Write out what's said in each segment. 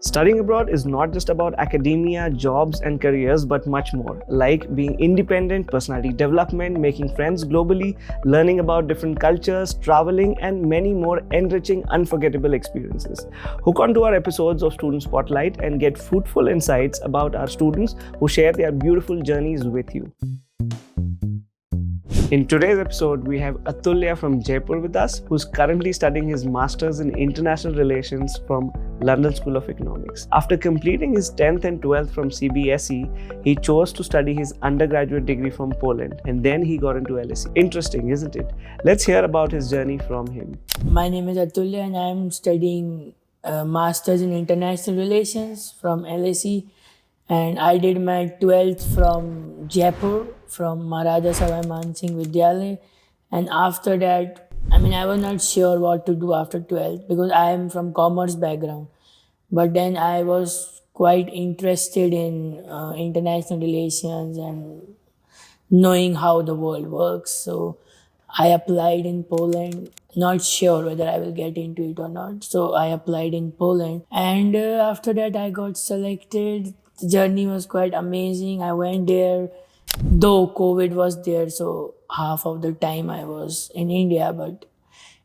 Studying abroad is not just about academia, jobs, and careers, but much more. Like being independent, personality development, making friends globally, learning about different cultures, traveling, and many more enriching, unforgettable experiences. Hook on to our episodes of Student Spotlight and get fruitful insights about our students who share their beautiful journeys with you. In today's episode, we have Atulya from Jaipur with us, who's currently studying his Masters in International Relations from London School of Economics. After completing his 10th and 12th from CBSE, he chose to study his undergraduate degree from Poland, and then he got into LSE. Interesting, isn't it? Let's hear about his journey from him. My name is Atulya and I am studying Masters in International Relations from LSE, and I did my 12th from Jaipur from Maharaja Savai Man Singh Vidyalaya, and after that, I was not sure what to do after 12th because I am from commerce background, but then I was quite interested in international relations and knowing how the world works. So I applied in Poland, not sure whether I will get into it or not. So I applied in Poland, and after that I got selected. The journey was quite amazing. I went there, though COVID was there, so half of the time I was in India, but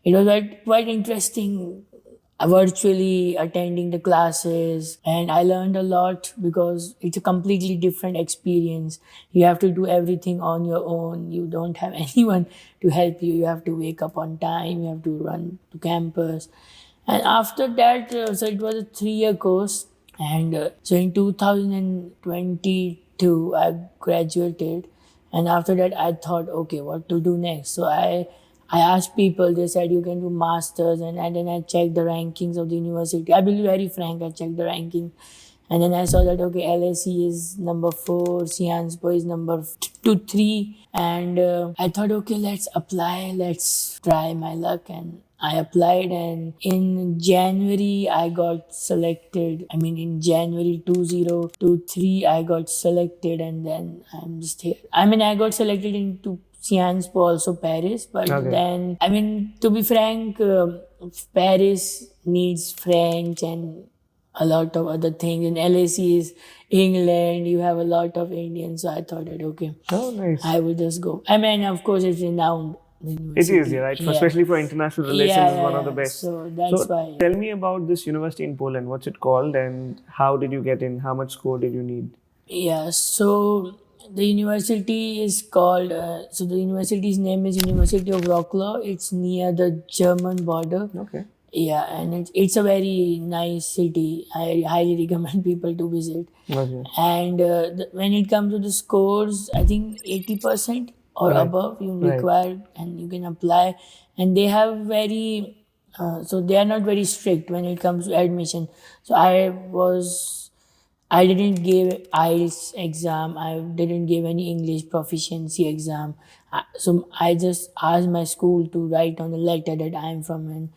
it was quite interesting virtually attending the classes, and I learned a lot because it's a completely different experience. You have to do everything on your own. You don't have anyone to help you. You have to wake up on time. You have to run to campus. And after that, so it was a 3-year course. And so in 2022, I graduated. And after that, I thought, okay, what to do next? So I asked people, they said you can do masters, and then I checked the rankings of the university. I will be very frank, I checked the ranking, and then I saw that okay, LSE is number 4, Sciences is number 3, and I thought okay, let's apply, let's try my luck, and I applied, and in January I got selected. In January 2023 I got selected, and then I'm just here. I got selected into Sciences Po, also Paris, but then, to be frank, Paris needs French and a lot of other things. And LSE is England, you have a lot of Indians, so I thought that okay, nice. I will just go. Of course, it's renowned. It is, right? Yeah. Especially for international relations, is one of the best. So that's why. Tell me about this university in Poland. What's it called, and how did you get in? How much score did you need? Yeah, so the university is called, the university's name is University of Wroclaw. It's near the German border. Okay. Yeah, and it's a very nice city. I highly recommend people to visit. Okay. And when it comes to the scores, I think 80% or above you require, and you can apply. And they have very, so they are not very strict when it comes to admission. So I didn't give IELTS exam. I didn't give any English proficiency exam. So I just asked my school to write on the letter that I am from an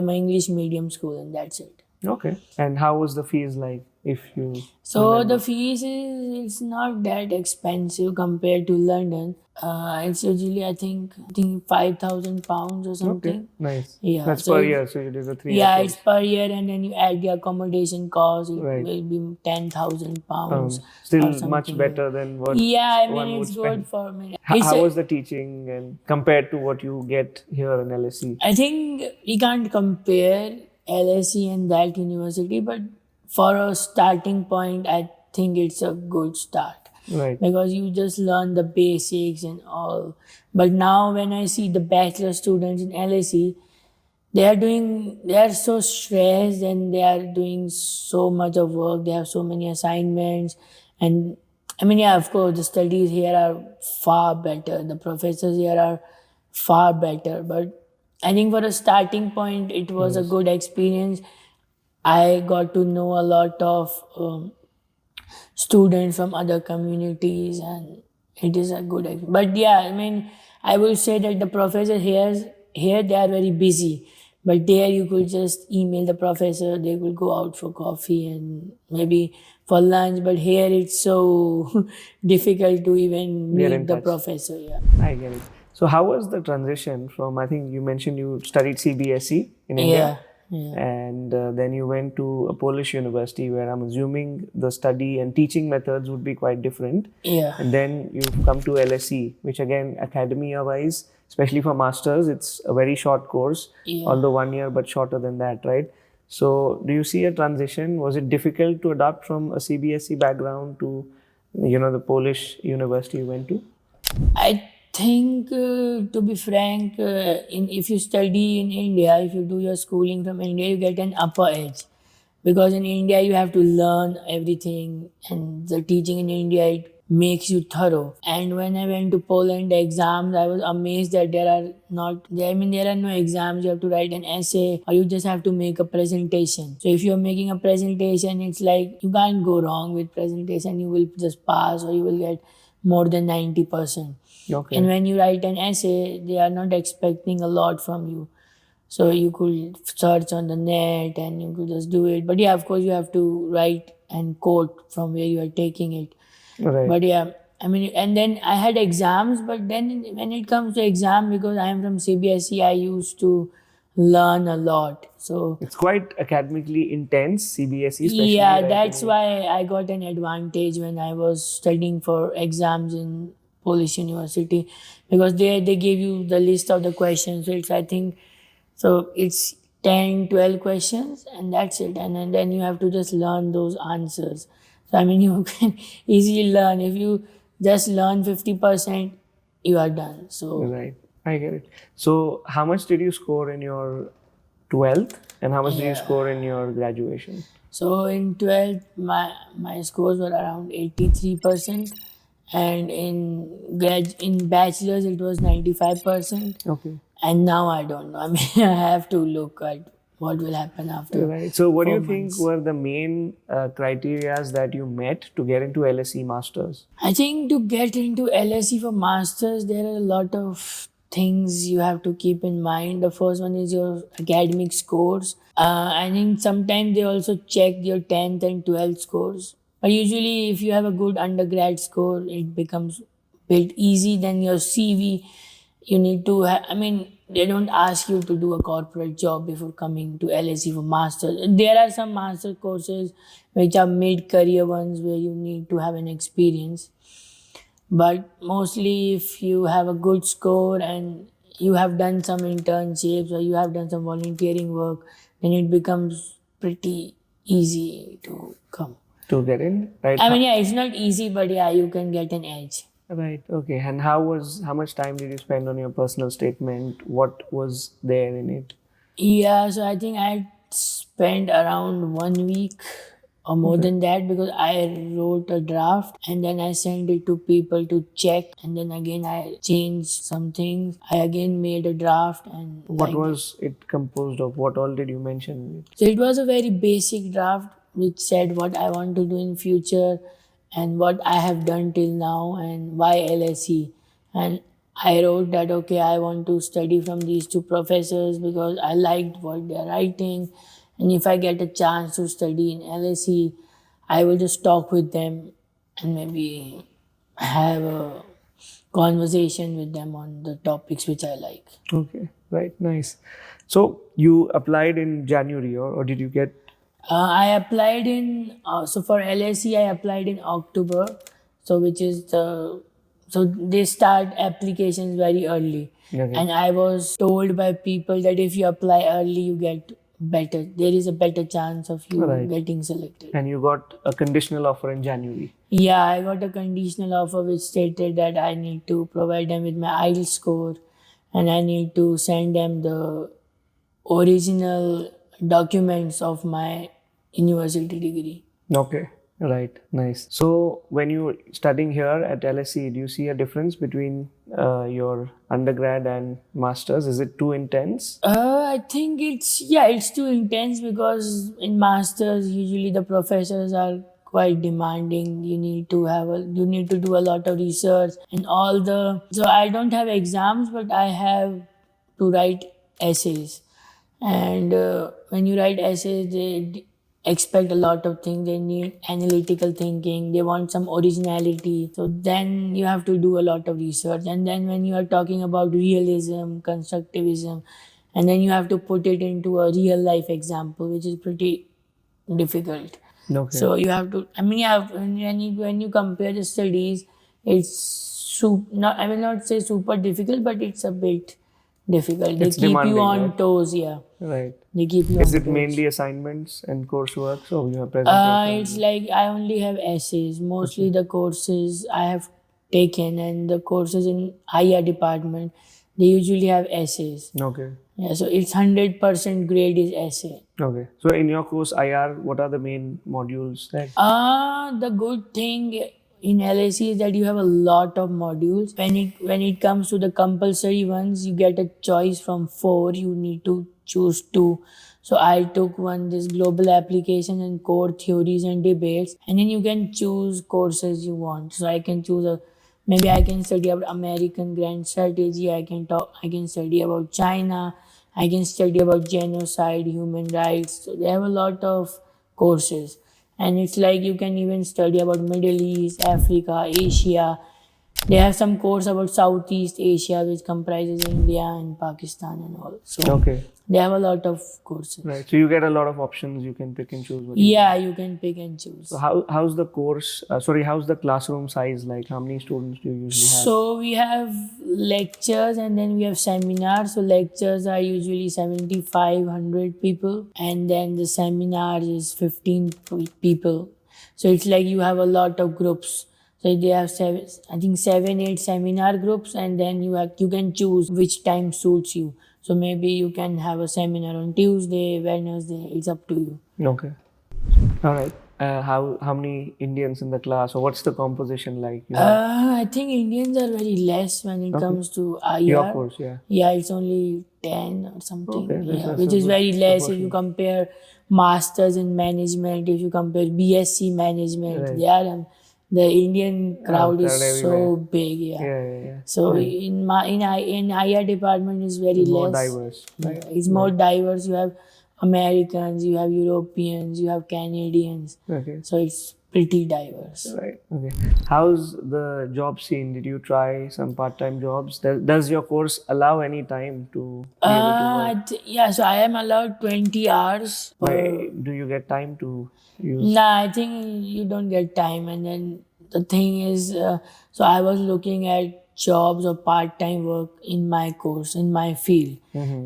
English medium school, and that's it. Okay. And how was the fees like, if you So remember? the fees is not that expensive compared to London. It's usually I think £5,000 or something. Okay, nice. Yeah, That's so per year, so it is a 3-year Yeah, course. it's per year, and then you add the accommodation cost. It Right. will be £10,000. Still or something. much better than what Yeah, one would it's spend. good for me. How was the teaching and compared to what you get here in LSE? I think we can't compare LSE and that university, but for a starting point, I think it's a good start. Right. Because you just learn the basics and all. But now when I see the bachelor students in LSE, they are so stressed and they are doing so much of work. They have so many assignments. And of course, the studies here are far better. The professors here are far better. But I think for a starting point, it was a good experience. I got to know a lot of students from other communities, and it is a good experience. But yeah, I will say that the professors here they are very busy. But there you could just email the professor, they will go out for coffee and maybe for lunch. But here it's so difficult to even meet the professor. Yeah. I get it. So how was the transition from, I think you mentioned you studied CBSE in India. Yeah. And then you went to a Polish university where I'm assuming the study and teaching methods would be quite different. Yeah. And then you've come to LSE, which again, academia wise, especially for masters, it's a very short course, Yeah. although 1 year, but shorter than that, right? So, do you see a transition? Was it difficult to adapt from a CBSE background to, the Polish university you went to? I think, to be frank, if you study in India, if you do your schooling from India, you get an upper edge. Because in India, you have to learn everything, and the teaching in India, it makes you thorough. And when I went to Poland, the exams, I was amazed that there are no exams. You have to write an essay, or you just have to make a presentation. So if you're making a presentation, it's like you can't go wrong with presentation. You will just pass, or you will get more than 90%. Okay. And when you write an essay, they are not expecting a lot from you. So you could search on the net and you could just do it. But yeah, of course, you have to write and quote from where you are taking it. Right. But yeah, I mean, and then I had exams. But then when it comes to exam, because I am from CBSE, I used to learn a lot. So It's quite academically intense, CBSE, especially. yeah, right? that's why I got an advantage when I was studying for exams in Polish University, because they gave you the list of the questions. So it's, I think, so it's 10, 12 questions, and that's it. And then you have to just learn those answers. So I mean, you can easily learn. If you just learn 50%, you are done. So Right. I get it. So, how much did you score in your 12th and how much did you score in your graduation? So in 12th, my scores were around 83%, and in bachelor's it was 95%, Okay. and now I don't know. I mean, I have to look at what will happen after. Right. So, what do you 4 think months. were the main criterias that you met to get into LSE Masters? I think to get into LSE for masters, there are a lot of things you have to keep in mind. The first one is your academic scores. I think sometimes they also check your 10th and 12th scores. But usually, if you have a good undergrad score, it becomes bit easy. Then your CV, you need to I mean, they don't ask you to do a corporate job before coming to LSE for masters. There are some master courses which are mid-career ones where you need to have an experience. But mostly, if you have a good score and you have done some internships or you have done some volunteering work, then it becomes pretty easy to come. To get in, right? I mean, yeah, it's not easy, but yeah, you can get an edge. Right. Okay. And how much time did you spend on your personal statement? What was there in it? Yeah, so I think I spent around 1 week or more than that, because I wrote a draft and then I sent it to people to check, and then again I changed some things. I again made a draft, and What like was it composed of? What all did you mention in it? so it was a very basic draft which said what I want to do in future and what I have done till now and why LSE. And I wrote that okay, I want to study from these two professors because I liked what they're writing. And if I get a chance to study in LSE, I will just talk with them and maybe have a conversation with them on the topics which I like. Okay. Right. Nice. So you applied in January, or did you get? I applied in so for LSE I applied in October, so which is so they start applications very early, Okay. and I was told by people that if you apply early you get better. There is a better chance of you Right. getting selected. And you got a conditional offer in January. Yeah, I got a conditional offer which stated that I need to provide them with my IELTS score, and I need to send them the original documents of my university degree. Okay. Right. Nice. So when you were studying here at LSE, do you see a difference between your undergrad and masters? Is it too intense? I think it's too intense, because in masters usually the professors are quite demanding. You need to do a lot of research and all the. So I don't have exams, but I have to write essays. And when you write essays, they expect a lot of things. They need analytical thinking. They want some originality. So then you have to do a lot of research. And then when you are talking about realism, constructivism, and then you have to put it into a real life example, which is pretty difficult. Okay. So you have to. I mean, yeah, when you compare the studies, it's not. I will not say super difficult, but it's a bit difficult. They It's keep you demanding, on right? toes. Yeah, Right. they keep you Is on it toes. mainly assignments and coursework? So you have presentations. It's like I only have essays. Mostly the courses I have taken, and the courses in higher department, they usually have essays. Okay. Yeah, so it's 100% grade is essay. Okay. So in your course IR, what are the main modules that? The good thing in LAC is that you have a lot of modules. When it comes to the compulsory ones, you get a choice from 4. You need to choose 2. So I took one, this global application and core theories and debates, and then you can choose courses you want. So I can choose maybe I can study about American grand strategy. I can study about China. I can study about genocide, human rights. So they have a lot of courses, and it's like you can even study about Middle East, Africa, Asia. They have some course about Southeast Asia, which comprises India and Pakistan and all. So Okay. they have a lot of courses. Right. So you get a lot of options. You can pick and choose. What you Yeah, you can pick and choose. So how's the course? How's the classroom size like? How many students do you usually have? So we have lectures and then we have seminars. So lectures are usually 7,500 people, and then the seminar is 15 people. So it's like you have a lot of groups. So they have 7, 8 seminar groups, and then you can choose which time suits you. So maybe you can have a seminar on Tuesday, Wednesday. It's up to you. Okay. All right. How many Indians in the class, or what's the composition like? I think Indians are very less when it comes to IR. Your course, yeah. Yeah, it's only 10 or something. Okay, that's- Yeah, that's which a is good very less if proportion. you compare masters in management, if you compare BSc management. Right. The Indian crowd is crowd so everywhere. big. Yeah. Yeah. So in IR department is very More less. diverse. Right. It's more diverse. You have Americans, you have Europeans, you have Canadians. Okay. So it's pretty diverse. Right. Okay. How's the job scene? Did you try some part-time jobs? Does your course allow any time to be able to work? Yeah, so I am allowed 20 hours. Do you get time to use? Nah, I think you don't get time. And then the thing is, so I was looking at jobs or part-time work in my course, in my field.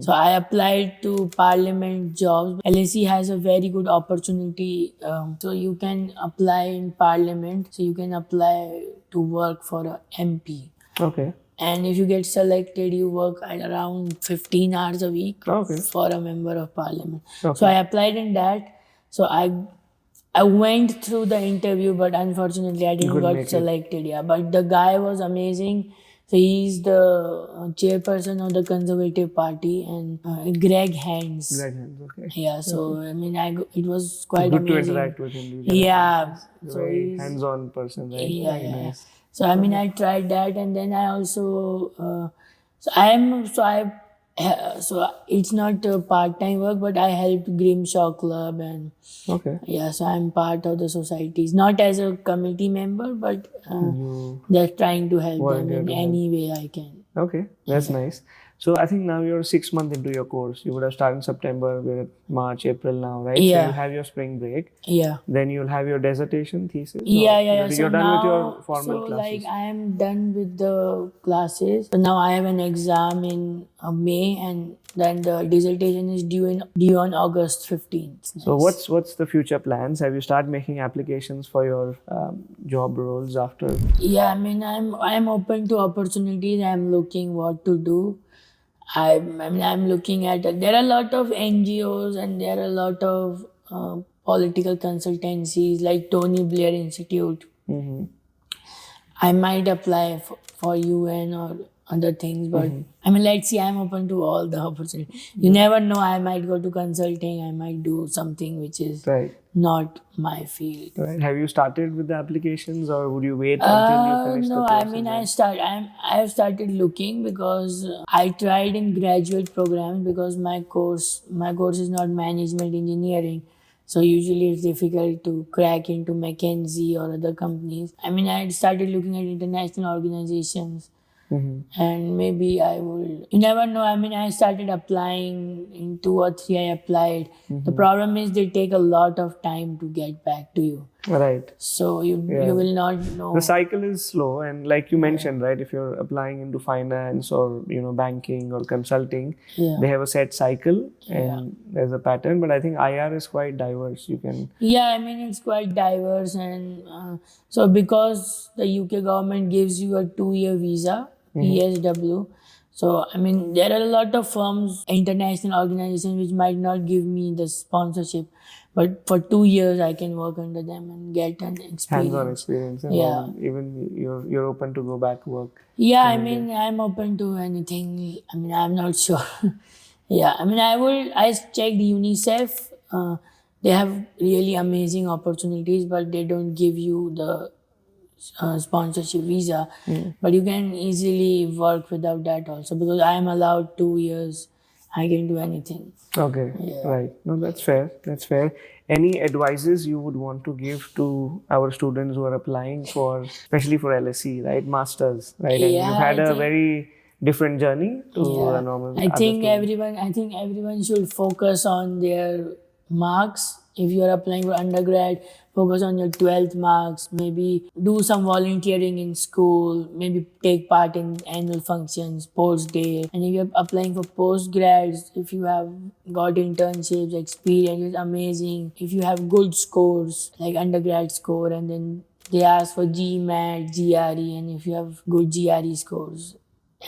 So I applied to parliament jobs. LSE has a very good opportunity. So you can apply in parliament. So you can apply to work for a MP. Okay. And if you get selected, you work at around 15 hours a week Okay. for a member of parliament. Okay. So I applied in that. So I went through the interview, but unfortunately I didn't couldn't make get it. selected. Yeah, but the guy was amazing. So he's the chairperson of the Conservative Party, and Greg Hands. Right hands, okay. Yeah, so I mean, it was quite Good to amazing. interact with him. You get Yeah, a so very he's hands-on person, right? yeah, Very yeah. nice. So I mean, I tried that, and then I also so it's not part-time work, but I helped Grimshaw Club, and Okay. yeah, so I'm part of the societies, not as a committee member, but You just trying to help them volunteer in to help. any way I can. Okay, that's nice. So I think now you're 6 months into your course. You would have started in September, we're at March, April now, right? So Yeah. you'll have your spring break. Yeah. Then you'll have your dissertation thesis. Yeah. You're So done with your now, formal so classes. like I am done with the classes. So now I have an exam in May, and then the dissertation is due on August 15th. So what's the future plans? Have you started making applications for your job roles after? Yeah, I mean, I'm open to opportunities. I'm looking what to do. I'm looking at there are a lot of NGOs and there are a lot of political consultancies like Tony Blair Institute. Mm-hmm. I might apply for UN or other things, but I mean, let's see. I'm open to all the opportunities. You never know. I might go to consulting. I might do something which is Right. not my field. Right. Have you started with the applications, or would you wait until you finish No, the course? I mean I have started looking because I tried in graduate programs because my course is not management engineering. So usually it's difficult to crack into McKinsey or other companies. I mean, I had started looking at international organizations. and maybe I will. You never know. I mean, I started applying in 2 or 3. I applied. The problem is they take a lot of time to get back to you, Right. so you will not know. The cycle is slow, and like you mentioned, right? If you're applying into finance or banking or consulting, they have a set cycle and there's a pattern. But I think IR is quite diverse. You can. Yeah, I mean it's quite diverse, and so because the UK government gives you a 2-year visa, PSW. So I mean there are a lot of firms, international organizations which might not give me the sponsorship, but for 2 years I can work under them and get an experience. Hands-on experience, and Yeah. then even you're open to go back to work. Yeah, I mean I'm open to anything. I mean I'm not sure. Yeah, I mean I checked UNICEF. They have really amazing opportunities, but they don't give you the sponsorship visa. But you can easily work without that also, because I am allowed 2 years. I can do anything. Okay, right. No, that's fair. That's fair. Any advices you would want to give to our students who are applying for, especially for LSE, right? Masters, right? And Yeah, you've had I a think- very different journey to a normal. I other think student. everyone should focus on their marks. If you are applying for undergrad, focus on your 12th marks. Maybe do some volunteering in school. Maybe take part in annual functions, sports day. And if you're applying for postgrads, if you have got internships, experience, it's amazing. If you have good scores, like undergrad score, and then they ask for GMAT, GRE, and if you have good GRE scores,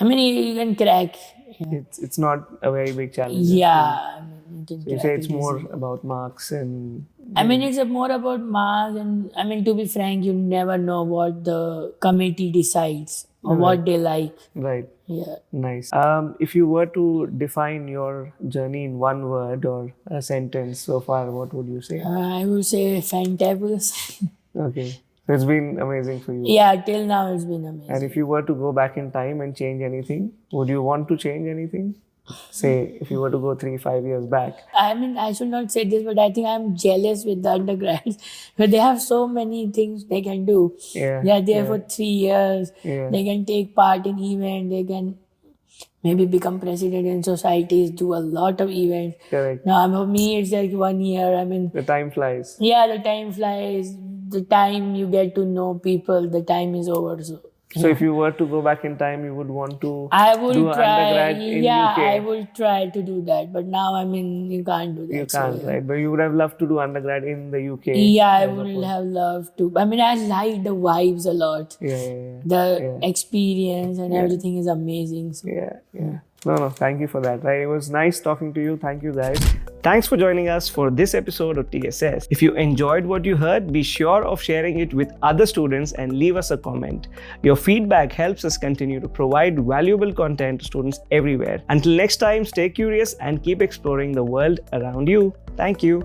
I mean, you can crack. Yeah. It's not a very big challenge. Yeah, I mean, you can You crack say it's it more easily. about marks and. I mean, it's more about marks, and I mean, to be frank, you never know what the committee decides or what they like. Right. Yeah. Nice. If you were to define your journey in one word or a sentence so far, what would you say? I would say fantabulous. Okay. So it's been amazing for you. Yeah, till now it's been amazing. And if you were to go back in time and change anything, would you want to change anything? Say, if you were to go 3-5 years back. I mean, I should not say this, but I think I'm jealous with the undergrads, but they have so many things they can do. Yeah. They are there for 3 years. Yeah. They can take part in events. They can maybe become president in societies, do a lot of events. Correct. Now, for me, it's like 1 year. I mean, The time flies. yeah, the time flies. The time you get to know people, the time is over. So if you were to go back in time, you would want to I will do an try. undergrad in Yeah, UK. I will try to do that. But now, I mean, you can't do that. You so, can't, yeah. right? But you would have loved to do undergrad in the UK. Yeah, I as would opposed- have loved to. I mean, I like the vibes a lot. Yeah. The experience and everything is amazing. So. Yeah. No, thank you for that. Right? It was nice talking to you. Thank you, guys. Thanks for joining us for this episode of TSS. If you enjoyed what you heard, be sure of sharing it with other students and leave us a comment. Your feedback helps us continue to provide valuable content to students everywhere. Until next time, stay curious and keep exploring the world around you. Thank you.